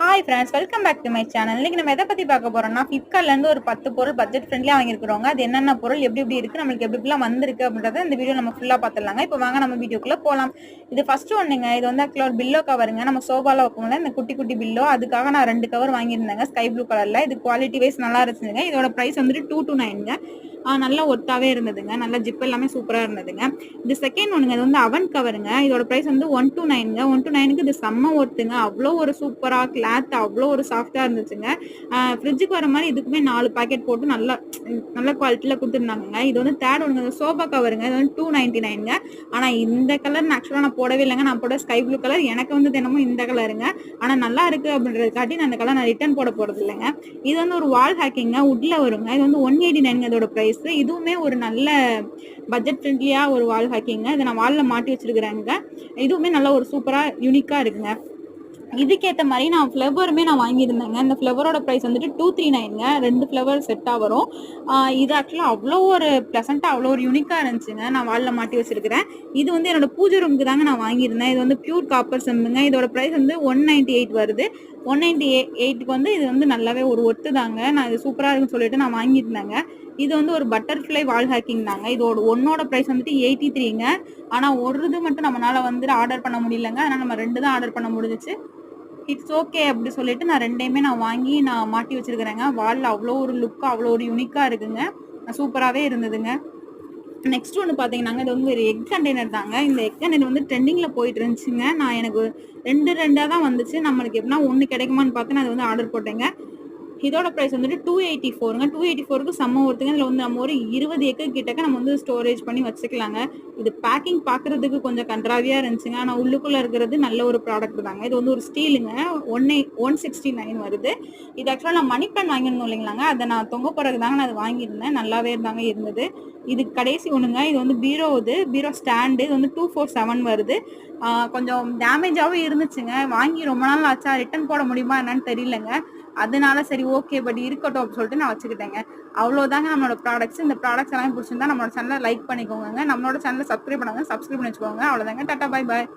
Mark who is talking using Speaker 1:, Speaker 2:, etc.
Speaker 1: Hi friends, welcome back to my channel. இன்னைக்கு நம்ம எதை பற்றி பார்க்க போகிறோம்னா, ஃப்ளிப்கார்ட்லேருந்து ஒரு 10 பொருள் பட்ஜெட் ஃப்ரெண்ட்லியாக வாங்கியிருக்கிறோங்க. அது என்னென்ன பொருள் எப்படி எப்படி இருக்குது, நம்மளுக்கு எப்படி எப்படிலாம் வந்திருக்கு அப்படின்றத இந்த வீடியோ நம்ம ஃபுல்லாக பார்த்துடலாங்க. இப்போ வாங்க நம்ம வீடியோக்குள்ளே போகலாம். இது ஃபஸ்ட்டு ஒன்றுங்க. இது வந்து ஆக்சுவலாக ஒரு பில்லோ கவருங்க. நம்ம சோபாவில் வைப்போம்ல இந்த குட்டி குட்டி பில்லோ, அதுக்காக நான் 2 கவர் வாங்கியிருந்தேங்க ஸ்கை ப்ளூ கலரில். இது குவாலிட்டி வைஸ் நல்லா இருந்துச்சுங்க. இதோட ப்ரைஸ் வந்துட்டு 229ங்க. நல்லா ஒர்த்தாவே இருந்ததுங்க. நல்ல ஜிப் எல்லாமே சூப்பராக இருந்ததுங்க. இது செகண்ட் ஒன்றுங்க. இது வந்து அவன் கவருங்க. இதோட ப்ரைஸ் வந்து 129ங்க. 129க்கு இது செம்ம ஒர்த்துங்க. அவ்வளோ ஒரு சூப்பராக கிளாத் அவ்வளோ ஒரு சாஃப்டாக இருந்துச்சுங்க. ஃப்ரிட்ஜுக்கு வர மாதிரி இதுக்குமே 4 பாக்கெட் போட்டு நல்ல குவாலிட்டியில் கொடுத்துருந்தாங்க. இது வந்து தேர்ட் ஒன்றுங்க. சோபா கவருங்க. இது வந்து 299ங்க. ஆனால் இந்த கலர் ஆக்சுவலாக நான் போடவே இல்லைங்க. நான் போட ஸ்கை ப்ளூ கலர். எனக்கு வந்து தினமும் இந்த கலருங்க. ஆனால் நல்லா இருக்கு அப்படின்றதுக்காட்டி நான் அந்த கலர் நான் ரிட்டர்ன் போட போகிறது இல்லைங்க. இது வந்து ஒரு வால் ஹேக்கிங்க. உட்ல வருங்க. இது வந்து 189ங்க இதோட ப்ரைஸ். இதுவுமே ஒரு நல்ல பட்ஜெட் ஃப்ரெண்ட்லியா ஒரு வால் ஹேக்கிங்க. இதை நான் வால்ல மாட்டி வச்சிருக்கிறேங்க. இதுவுமே நல்ல ஒரு சூப்பரா யூனிக்கா இருக்குங்க. இதுக்கேற்ற மாதிரி நான் ஃப்ளவருமே நான் வாங்கியிருந்தேங்க. இந்த ஃப்ளவரோட ப்ரைஸ் வந்துட்டு 239ங்க. 2 ஃப்ளவர் செட்டாக வரும். இது ஆக்சுவலாக அவ்வளோ ஒரு ப்ளசண்ட்டாக அவ்வளோ ஒரு யூனிக்காக இருந்துச்சுங்க. நான் வாலில் மாட்டி வச்சிருக்கிறேன். இது வந்து என்னோட பூஜை ரூமுக்கு தாங்க நான் வாங்கியிருந்தேன். இது வந்து பியூர் காப்பர் செம்புங்க. இதோட ப்ரைஸ் வந்து 198 வருது. 198க்கு வந்து இது வந்து நல்லாவே ஒரு ஒர்த்து தாங்க. நான் இது சூப்பராக இருக்குன்னு சொல்லிட்டு நான் வாங்கியிருந்தேங்க. இது வந்து ஒரு பட்டர்ஃப்ளை வால் ஹேக்கிங் தாங்க. இதோட ஒன்னோட ப்ரைஸ் வந்துட்டு 83ங்க. ஆனால் ஒரு இது மட்டும் நம்மளால வந்துட்டு ஆர்டர் பண்ண முடியலங்க. அதனால் நம்ம 2 தான் ஆர்டர் பண்ண முடிஞ்சிச்சு. இட்ஸ் ஓகே அப்படி சொல்லிட்டு நான் 2யுமே நான் வாங்கி நான் மாட்டி வச்சிருக்கிறேங்க. வாலில் அவ்வளோ ஒரு லுக்காக அவ்வளோ ஒரு யூனிக்காக இருக்குங்க. சூப்பராகவே இருந்ததுங்க. நெக்ஸ்ட் ஒன்று பார்த்தீங்கன்னாங்க, இது வந்து ஒரு எக் கண்டெய்னர் தாங்க. இந்த எக் கண்டெய்னர் வந்து ட்ரெண்டிங்கில் போயிட்டு இருந்துச்சுங்க. நான் எனக்கு 2 தான் வந்துச்சு. நம்மளுக்கு எப்படின்னா 1 கிடைக்குமான்னு பார்த்து நான் அதை வந்து ஆர்டர் போட்டேங்க. இதோட ப்ரைஸ் வந்துட்டு 284ங்க. 284க்கு செம்ம ஒருத்துங்க. இதில் வந்து நம்ம ஒரு 20 எக்கு கிட்டக்க நம்ம வந்து ஸ்டோரேஜ் பண்ணி வச்சுக்கலாங்க. இது பேக்கிங் பார்க்குறதுக்கு கொஞ்சம் கன்றாவியாக இருந்துச்சுங்க. ஆனால் உள்ளுக்குள்ளே இருக்கிறது நல்ல ஒரு ப்ராடக்ட் தாங்க. இது வந்து ஒரு ஸ்டீலுங்க. 169 வருது. இது ஆக்சுவலாக நான் மணி பிளான் வாங்கியிருந்தோம் இல்லைங்களாங்க. அதை நான் தொங்க போகிறதுக்கு தாங்க நான் அதை வாங்கியிருந்தேன். நல்லாவே இருந்தாங்க இருந்தது. இது கடைசி ஒன்றுங்க. இது வந்து பீரோ ஸ்டாண்டு. இது வந்து 247 வருது. கொஞ்சம் டேமேஜாகவும் இருந்துச்சுங்க. வாங்கி ரொம்ப நாள் ஆச்சா, ரிட்டர்ன் போட முடியுமா என்னன்னு தெரியலங்க. அதனால சரி ஓகே பட் இருக்கட்டும் அப்படின்னு சொல்லிட்டு நான் வச்சுக்கிட்டேங்க. அவ்வளோதாங்க நம்மளோட ப்ராடக்ட்ஸ். இந்த ப்ராடக்ட்ஸ் எல்லாமே பிடிச்சிருந்தா நம்மளோட சேனலை லைக் பண்ணிக்கோங்க. நம்மளோட சேனலை சப்ஸ்கிரைப் பண்ணாங்க, சப்ஸ்கிரைப் பண்ணி வச்சுக்கோங்க. அவ்வளோதாங்க. Tata, bye bye.